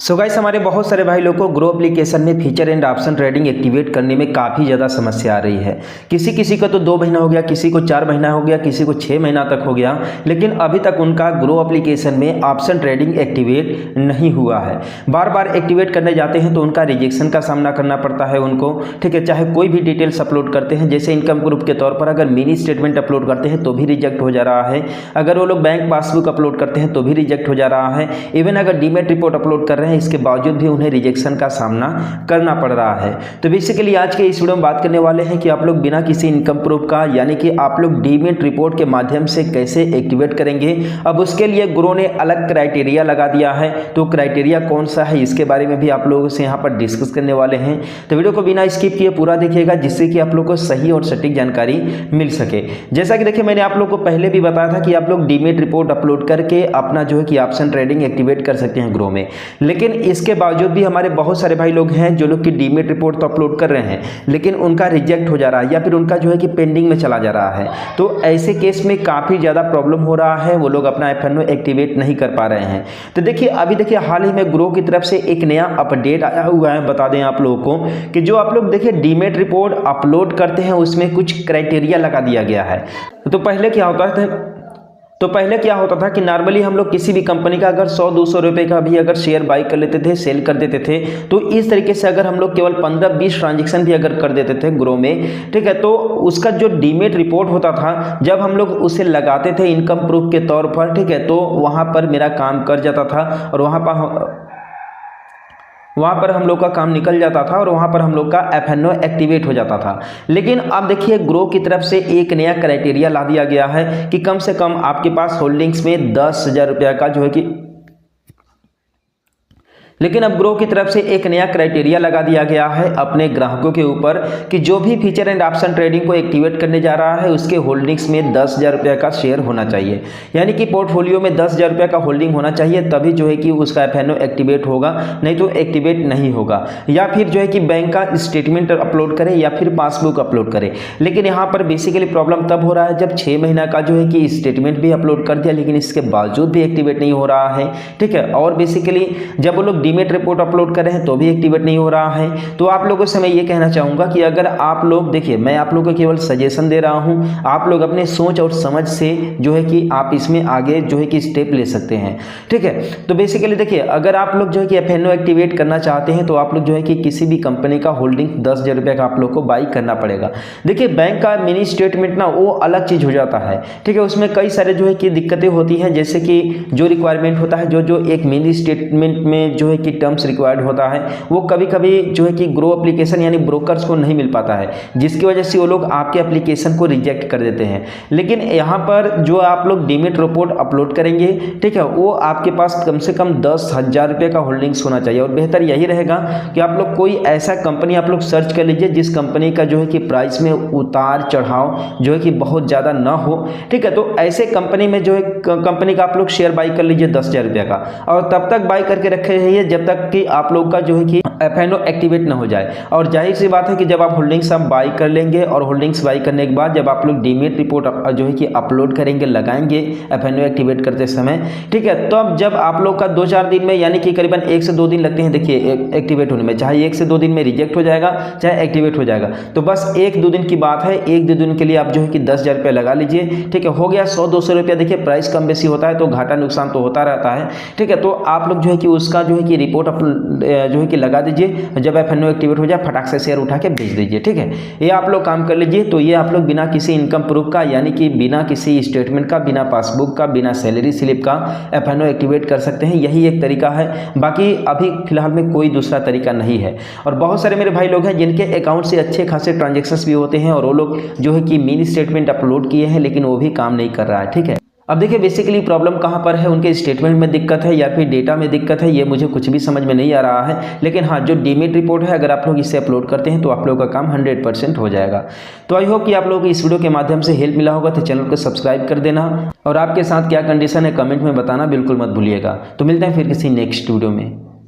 So guys हमारे बहुत सारे भाई लोग को ग्रो एप्लीकेशन में feature and option trading activate करने में काफ़ी ज़्यादा समस्या आ रही है। किसी किसी का तो 2 महीना हो गया, किसी को 4 महीना हो गया, किसी को 6 महीना तक हो गया, लेकिन अभी तक उनका ग्रो एप्लीकेशन में ऑप्शन ट्रेडिंग एक्टिवेट नहीं हुआ है। बार बार एक्टिवेट करने जाते हैं तो उनका रिजेक्शन का सामना करना पड़ता है उनको, ठीक है। चाहे कोई भी डिटेल्स अपलोड करते हैं, जैसे इनकम प्रूफ के तौर पर अगर मिनी स्टेटमेंट अपलोड करते हैं तो भी रिजेक्ट हो जा रहा है। अगर वो लोग बैंक पासबुक अपलोड करते हैं तो भी रिजेक्ट हो जा रहा है। इवन अगर डीमेट रिपोर्ट अपलोड कर रहे हैं, इसके बावजूद भी उन्हें रिजेक्शन का सामना करना पड़ रहा है। तो बेसिकली आज के इस वीडियो में बात करने वाले हैं कि आप लोग बिना किसी इनकम प्रूफ का, यानी कि आप लोग डीमेट रिपोर्ट के माध्यम से कैसे एक्टिवेट करेंगे। अब उसके लिए ग्रो ने अलग क्राइटेरिया लगा दिया है, तो क्राइटेरिया कौन सा है इसके बारे में भी आप लोगों से यहाँ पर डिस्कस करने वाले हैं। तो वीडियो को बिना स्किप किए पूरा देखिएगा, जिससे कि आप लोग को सही और सटीक जानकारी मिल सके। जैसा कि देखिए मैंने आप लोग को पहले भी बताया था कि आप लोग डीमेट रिपोर्ट अपलोड करके अपना जो है कि ऑप्शन ट्रेडिंग एक्टिवेट कर सकते हैं ग्रो में, लेकिन इसके बावजूद भी हमारे बहुत सारे भाई लोग हैं जो लोग की डीमेट रिपोर्ट तो अपलोड कर रहे हैं, लेकिन उनका रिजेक्ट हो जा रहा है या फिर उनका जो है कि पेंडिंग में चला जा रहा है। तो ऐसे केस में काफ़ी ज़्यादा प्रॉब्लम हो रहा है, वो लोग अपना एफएनओ एक्टिवेट नहीं कर पा रहे हैं। तो देखिए अभी देखिए हाल ही में ग्रो की तरफ से एक नया अपडेट आया हुआ है। बता दें आप लोगों को कि जो आप लोग देखिए डीमेट रिपोर्ट अपलोड करते हैं उसमें कुछ क्राइटेरिया लगा दिया गया है। तो पहले क्या होता था कि नॉर्मली हम लोग किसी भी कंपनी का अगर 100-200 रुपये का भी अगर शेयर बाई कर लेते थे, सेल कर देते थे, तो इस तरीके से अगर हम लोग केवल 15-20 ट्रांजेक्शन भी अगर कर देते थे ग्रो में, ठीक है, तो उसका जो डीमेट रिपोर्ट होता था, जब हम लोग उसे लगाते थे इनकम प्रूफ के तौर पर, ठीक है, तो वहाँ पर मेरा काम कर जाता था और वहाँ पर हम लोग का काम निकल जाता था और वहाँ पर हम लोग का एफएनओ एक्टिवेट हो जाता था। लेकिन अब देखिए ग्रो की तरफ से एक नया क्राइटेरिया ला दिया गया है कि कम से कम आपके पास होल्डिंग्स में 10,000 रुपया का जो है कि, लेकिन अब ग्रो की तरफ से एक नया क्राइटेरिया लगा दिया गया है अपने ग्राहकों के ऊपर कि जो भी फीचर एंड ऑप्शन ट्रेडिंग को एक्टिवेट करने जा रहा है उसके होल्डिंग्स में 10,000 रुपये का शेयर होना चाहिए, यानी कि पोर्टफोलियो में 10,000 रुपये का होल्डिंग होना चाहिए, तभी जो है कि उसका एफएनओ एक्टिवेट होगा, नहीं तो एक्टिवेट नहीं होगा। या फिर जो है कि बैंक का स्टेटमेंट अपलोड करे या फिर पासबुक अपलोड करे। लेकिन यहाँ पर बेसिकली प्रॉब्लम तब हो रहा है जब 6 महीना का जो है कि स्टेटमेंट भी अपलोड कर दिया, लेकिन इसके बावजूद भी एक्टिवेट नहीं हो रहा है, ठीक है। और बेसिकली जब वो लोग डीमेट रिपोर्ट अपलोड कर रहे हैं तो भी एक्टिवेट नहीं हो रहा है। तो आप लोगों से मैं ये कहना चाहूंगा कि अगर आप लोग, देखिए मैं आप लोगों को केवल सजेशन दे रहा हूं, आप लोग अपने सोच और समझ से जो है कि आप इसमें आगे जो है कि स्टेप ले सकते हैं, ठीक है। तो बेसिकली देखिए अगर आप लोग जो है कि एफएनओ एक्टिवेट करना चाहते हैं तो आप लोग जो है कि किसी भी कंपनी का होल्डिंग 10,000 रुपये का आप लोग को बाई करना पड़ेगा। देखिए बैंक का मिनी स्टेटमेंट ना वो अलग चीज हो जाता है, ठीक है। उसमें कई सारे जो है कि दिक्कतें होती हैं, जैसे कि जो रिक्वायरमेंट होता है, जो एक मिनी स्टेटमेंट में जो है कि टर्म्स रिक्वायर्ड होता है, वो कभी कभी जो है कि ग्रो एप्लीकेशन यानी ब्रोकर्स को नहीं मिल पाता है, जिसकी वजह से वो लोग आपके एप्लीकेशन को रिजेक्ट कर देते हैं। लेकिन यहाँ पर जो आप लोग डीमेट रिपोर्ट अपलोड करेंगे, ठीक है, वो आपके पास कम से कम 10,000 रुपये का होल्डिंग्स होना चाहिए। और बेहतर यही रहेगा कि आप लोग कोई ऐसा कंपनी आप लोग सर्च कर लीजिए जिस कंपनी का जो है कि प्राइस में उतार चढ़ाव जो है कि बहुत ज़्यादा ना हो, ठीक है। तो ऐसे कंपनी में जो है कंपनी का आप लोग शेयर बाई कर लीजिए 10,000 रुपये का, और तब तक बाई करके रखे रहिए जब तक कि आप लोग का जो है कि एफएनओ एक्टिवेट ना हो जाए। और जाहिर सी बात है कि जब आप होल्डिंग्स आप बाई कर लेंगे और होल्डिंग्स बाई करने के बाद जब आप लोग डीमेट रिपोर्ट जो है कि अपलोड करेंगे, लगाएंगे एफएनओ एक्टिवेट करते समय, ठीक है, तो अब जब आप लोग का 2-4 दिन में, यानी कि करीबन 1 से 2 दिन लगते हैं देखिए एक्टिवेट होने में, चाहे 1 से 2 दिन में रिजेक्ट हो जाएगा चाहे एक्टिवेट हो जाएगा। तो बस 1-2 दिन की बात है, 1-2 दिन के लिए आप जो है कि 10,000 रुपये लगा लीजिए, ठीक है। हो गया 100-200 रुपया। देखिए प्राइस कम बेसी होता है तो घाटा नुकसान तो होता रहता है, ठीक है। तो आप लोग जो है कि उसका जो है कि रिपोर्ट जो है कि लगा दीजिए, जब एफएनओ एक्टिवेट हो जाए फटाक से शेयर उठा के भेज दीजिए, ठीक है। ये आप लोग काम कर लीजिए। तो ये आप लोग बिना किसी इनकम प्रूफ का, यानी कि बिना किसी स्टेटमेंट का, बिना पासबुक का, बिना सैलरी स्लिप का एफएनओ एक्टिवेट कर सकते हैं। यही एक तरीका है, बाकी अभी फिलहाल में कोई दूसरा तरीका नहीं है। और बहुत सारे मेरे भाई लोग हैं जिनके अकाउंट से अच्छे खासे ट्रांजेक्शन्स भी होते हैं और वो लोग जो है कि मिनी स्टेटमेंट अपलोड किए हैं, लेकिन वो भी काम नहीं कर रहा है, ठीक है। अब देखिए बेसिकली प्रॉब्लम कहाँ पर है, उनके स्टेटमेंट में दिक्कत है या फिर डेटा में दिक्कत है, ये मुझे कुछ भी समझ में नहीं आ रहा है। लेकिन हाँ, जो डीमेट रिपोर्ट है अगर आप लोग इससे अपलोड करते हैं तो आप लोगों का काम 100% हो जाएगा। तो आई होप कि आप लोगों को इस वीडियो के माध्यम से हेल्प मिला होगा। तो चैनल को सब्सक्राइब कर देना और आपके साथ क्या कंडीशन है कमेंट में बताना बिल्कुल मत भूलिएगा। तो मिलते हैं फिर किसी नेक्स्ट वीडियो में।